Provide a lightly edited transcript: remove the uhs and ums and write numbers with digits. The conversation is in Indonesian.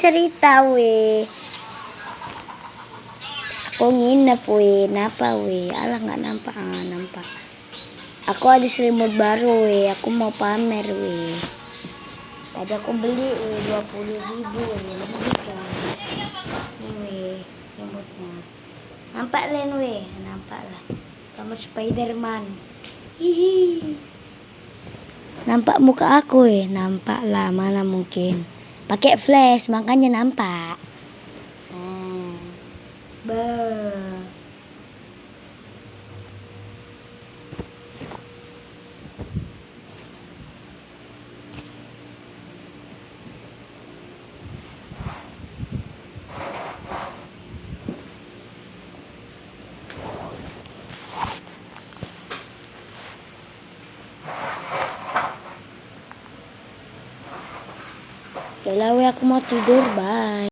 cerita we. Aku nginep we, napa we? Alah nggak nampak, nampak. Aku ada selimut baru we, aku mau pamer we. Tadi aku beli we 20.000 we, lebih kan. Ini we, selimutnya. Nampak Len we, nampak lah. Kamu Spiderman. Hihi. Nampak muka aku we, nampak lah, mana mungkin. Pakai flash makanya nampak. Yalah we, aku mau tidur, bye.